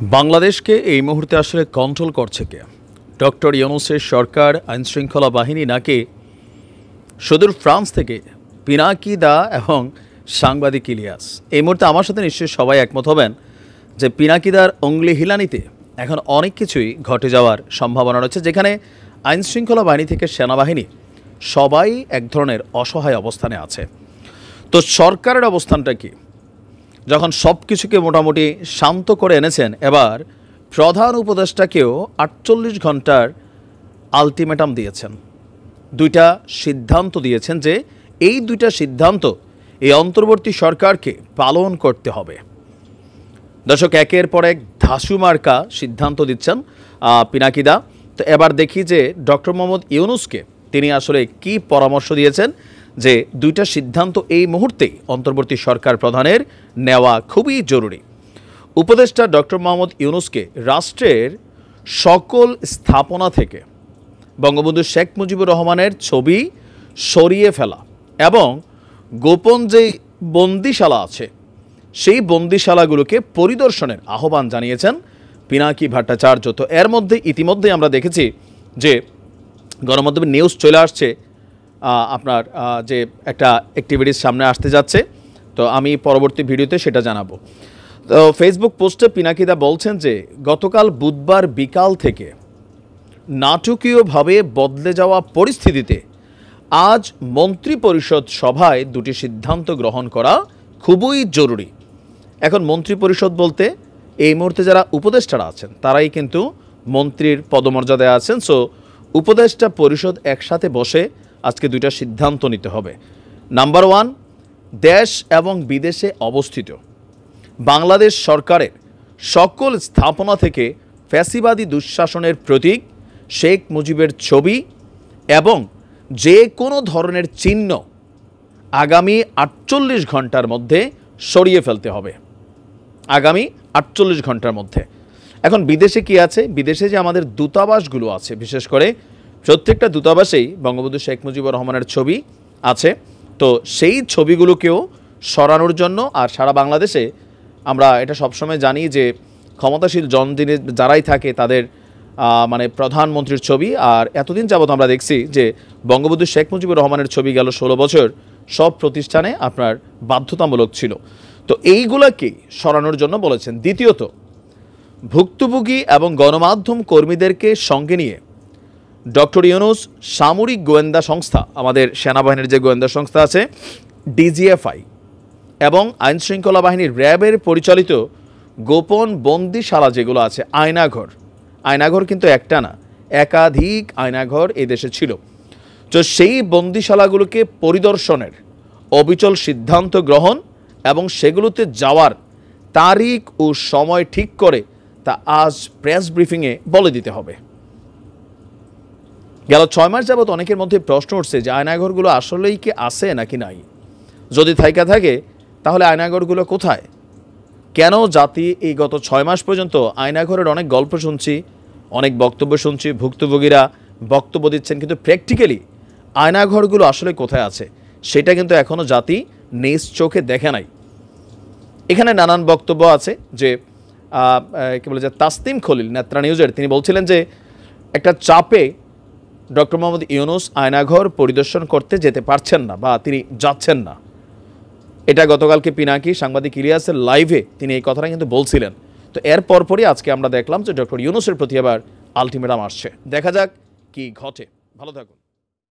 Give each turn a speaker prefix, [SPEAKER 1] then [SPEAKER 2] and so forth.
[SPEAKER 1] বাংলাদেশকে এই মুহূর্তে আসলে কন্ট্রোল করছে কে? ডক্টর ইউনূসের সরকার, আইনশৃঙ্খলা বাহিনী, নাকি সুদূর ফ্রান্স থেকে পিনাকি দা এবং সাংবাদিক ইলিয়াস? এই মুহূর্তে আমার সাথে নিশ্চয়ই সবাই একমত হবেন যে পিনাকিদার অঙ্গুলি হিলানিতে এখন অনেক কিছুই ঘটে যাওয়ার সম্ভাবনা রয়েছে, যেখানে আইনশৃঙ্খলা বাহিনী থেকে সেনাবাহিনী সবাই এক ধরনের অসহায় অবস্থানে আছে। তো সরকারের অবস্থানটা কি? যখন সব কিছুকে মোটামুটি শান্ত করে এনেছেন, এবার প্রধান উপদেষ্টাকেও 48 ঘন্টার আলটিমেটাম দিয়েছেন। দুইটা সিদ্ধান্ত দিয়েছেন যে এই দুইটা সিদ্ধান্ত এই অন্তর্বর্তী সরকারকে পালন করতে হবে। দর্শক, একের পর এক ধাসু মার্কা সিদ্ধান্ত দিচ্ছেন পিনাকিদা। তো এবার দেখি যে ডক্টর মোহাম্মদ ইউনূসকে তিনি আসলে কি পরামর্শ দিয়েছেন, যে দুইটা সিদ্ধান্ত এই মুহূর্তেই অন্তর্বর্তী সরকার প্রধানের নেওয়া খুবই জরুরি। উপদেষ্টা ডক্টর মোহাম্মদ ইউনূসকে রাষ্ট্রের সকল স্থাপনা থেকে বঙ্গবন্ধু শেখ মুজিবুর রহমানের ছবি সরিয়ে ফেলা এবং গোপন যেই বন্দিশালা আছে সেই বন্দিশালাগুলোকে পরিদর্শনের আহ্বান জানিয়েছেন পিনাকি ভট্টাচার্য। তো এর মধ্যে ইতিমধ্যেই আমরা দেখেছি যে গণমাধ্যমে নিউজ চলে আসছে, আপনার যে একটা অ্যাক্টিভিটিস সামনে আসতে যাচ্ছে। তো আমি পরবর্তী ভিডিওতে সেটা জানাবো। তো ফেসবুক পোস্টে পিনাকিদা বলছেন যে গতকাল বুধবার বিকাল থেকে নাটকীয়ভাবে বদলে যাওয়া পরিস্থিতিতে আজ মন্ত্রিপরিষদ সভায় দুটি সিদ্ধান্ত গ্রহণ করা খুবই জরুরি। এখন মন্ত্রিপরিষদ বলতে এই মুহূর্তে যারা উপদেষ্টারা আছেন তারাই কিন্তু মন্ত্রীর পদমর্যাদায় আছেন। সো উপদেষ্টা পরিষদ একসাথে বসে আজকে দুইটা সিদ্ধান্ত নিতে হবে। নাম্বার 1, দেশ এবং বিদেশে অবস্থিত বাংলাদেশ সরকারের সকল স্থাপনা থেকে ফ্যাসিবাদী দুঃশাসনের প্রতীক শেখ মুজিবের ছবি এবং যে কোনো ধরনের চিহ্ন আগামী 48 ঘন্টার মধ্যে সরিয়ে ফেলতে হবে। আগামী 48 ঘন্টার মধ্যে। এখন বিদেশে কি আছে? বিদেশে যে আমাদের দূতাবাসগুলো আছে, বিশেষ করে প্রত্যেকটা দূতাবাসেই বঙ্গবন্ধু শেখ মুজিবুর রহমানের ছবি আছে। তো সেই ছবিগুলোকেও সরানোর জন্য, আর সারা বাংলাদেশে আমরা এটা সবসময় জানি যে ক্ষমতাশীল জনদিনে যারাই থাকে তাদের মানে প্রধানমন্ত্রীর ছবি, আর এতদিন যাবৎ আমরা দেখছি যে বঙ্গবন্ধু শেখ মুজিবুর রহমানের ছবি গেল 16 বছর সব প্রতিষ্ঠানে আপনার বাধ্যতামূলক ছিল। তো এইগুলাকে সরানোর জন্য বলেছেন। দ্বিতীয়ত, ভুক্তভোগী এবং গণমাধ্যম কর্মীদেরকে সঙ্গে নিয়ে ডক্টর ইউনূস সামরিক গোয়েন্দা সংস্থা, আমাদের সেনাবাহিনীর যে গোয়েন্দা সংস্থা আছে ডিজিএফআই, এবং আইনশৃঙ্খলা বাহিনীর র্যাবের পরিচালিত গোপন বন্দিশালা যেগুলো আছে, আয়নাঘর কিন্তু একটা না, একাধিক আয়নাঘর এই দেশে ছিল। তো সেই বন্দিশালাগুলোকে পরিদর্শনের অবিচল সিদ্ধান্ত গ্রহণ এবং সেগুলোতে যাওয়ার তারিখ ও সময় ঠিক করে তা আজ প্রেস ব্রিফিংয়ে বলে দিতে হবে। গেল 6 মাস যাবৎ অনেকের মধ্যে প্রশ্ন উঠছে যে আয়নাঘরগুলো আসলেই কি আছে নাকি নাই। যদি থাকে তাহলে আয়নাঘরগুলো কোথায়? কেন জাতি এই গত 6 মাস পর্যন্ত আয়নাঘরের অনেক গল্প শুনছি, অনেক বক্তব্য শুনছি, ভুক্তভোগীরা বক্তব্য দিচ্ছেন, কিন্তু প্র্যাকটিক্যালি আয়নাঘরগুলো আসলে কোথায় আছে সেটা কিন্তু এখনও জাতি নিজ চোখে দেখে নাই। এখানে নানান বক্তব্য আছে যে কি বলে যে তাসনিম খলিল নেত্রা নিউজের, তিনি বলছিলেন যে একটা চাপে ডক্টর মোহাম্মদ ইউনূস আয়নাঘর পরিদর্শন করতে যেতে পারছেন না বা তিনি যাচ্ছেন না। এটা গতকালকে পিনাকি সাংবাদিক ইলিয়াসের লাইভে তিনি এই কথাটা কিন্তু বলছিলেন। তো এর পরপরই আজকে আমরা দেখলাম যে ডক্টর ইউনূসের প্রতি আবার আলটিমেটাম আসছে। দেখা যাক কি ঘটে। ভালো থাকুন।